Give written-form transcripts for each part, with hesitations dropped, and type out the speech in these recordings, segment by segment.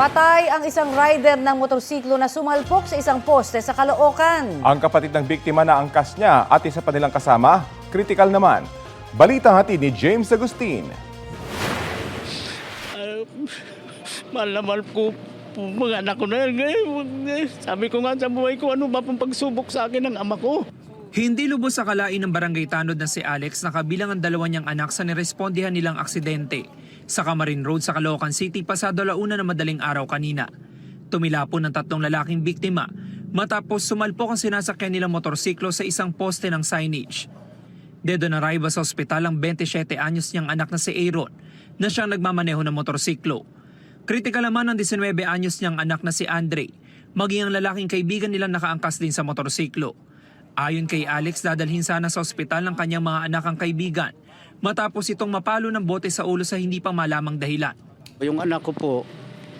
Patay ang isang rider ng motorsiklo na sumalpok sa isang poste sa Caloocan. Ang kapatid ng biktima na angkas niya at isa pa nilang kasama, kritikal naman. Balitang hatid ni James Agustin. Mahal na mahal ko po mga anak ko na yan. Sabi ko nga sa buhay ko, ano ba pong pagsubok sa akin ng ama ko? Hindi lubos sa kalain ng barangay Tanod na si Alex na kabilang ang dalawa niyang anak sa nirespondihan nilang aksidente sa Camarin Road sa Caloocan City pasado 1:00 na madaling araw kanina. Tumilapon ng 3 lalaking biktima matapos sumalpok ang sinasakyan nilang motorsiklo sa isang poste ng signage. Dedo na arriba sa ospital ang 27 anyos niyang anak na si Aaron na siyang nagmamaneho ng motorsiklo. Kritikal naman ang 19 anyos niyang anak na si Andre, maging ang lalaking kaibigan nilang nakaangkas din sa motorsiklo. Ayon kay Alex, dadalhin sana sa ospital ng kanyang mga anak ang kaibigan matapos itong mapalo ng bote sa ulo sa hindi pa malamang dahilan. Yung anak ko po,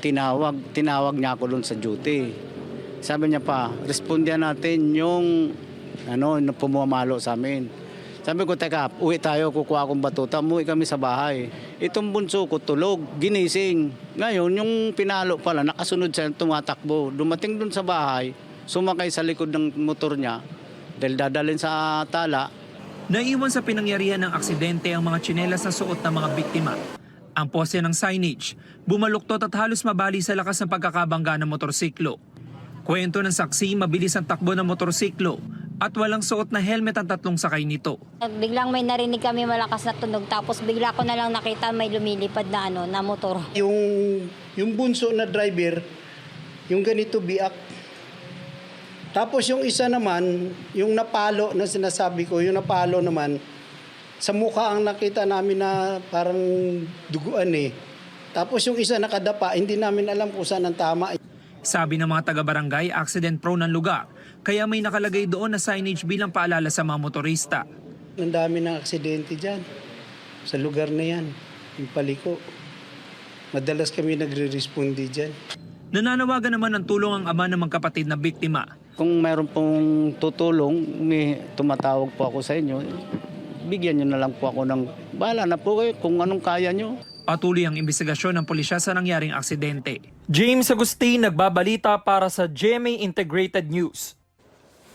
tinawag niya ako doon sa duty. Sabi niya pa, respondihan natin yung na pumamalo sa amin. Sabi ko, teka, uwi tayo, kukuha akong batuta, umuwi kami sa bahay. Itong bunso ko tulog, ginising. Ngayon, yung pinalo pala, nakasunod siya, tumatakbo. Dumating doon sa bahay, sumakay sa likod ng motor niya, dahil dadalhin sa tala. Naiwan sa pinangyarihan ng aksidente ang mga tsinelas na suot ng mga biktima. Ang poste ng signage, bumaluktot at halos mabali sa lakas ng pagkakabangga ng motorsiklo. Kwento ng saksi, mabilis ang takbo ng motorsiklo at walang suot na helmet ang 3 sakay nito. Biglang may narinig kami malakas na tunog tapos bigla ko na lang nakita may lumilipad na na motor. Yung bunso na driver, yung ganito biak. Tapos yung isa naman, yung napalo na sinasabi ko, yung napalo naman, sa mukha ang nakita namin na parang duguan eh. Tapos yung isa nakadapa, hindi namin alam kung saan ang tama. Sabi ng mga taga-barangay, accident prone ang lugar, kaya may nakalagay doon na signage bilang paalala sa mga motorista. Ang dami ng aksidente dyan, sa lugar na yan, yung paliko. Madalas kami nagre-respondi dyan. Nananawagan naman ng tulong ang ama ng magkapatid na biktima. Kung mayroon pong tutulong, may tumatawag po ako sa inyo, bigyan niyo na lang po ako ng bahala na po kayo kung anong kaya niyo. Patuloy ang investigasyon ng pulisya sa nangyaring aksidente. James Agustin nagbabalita para sa GMA Integrated News.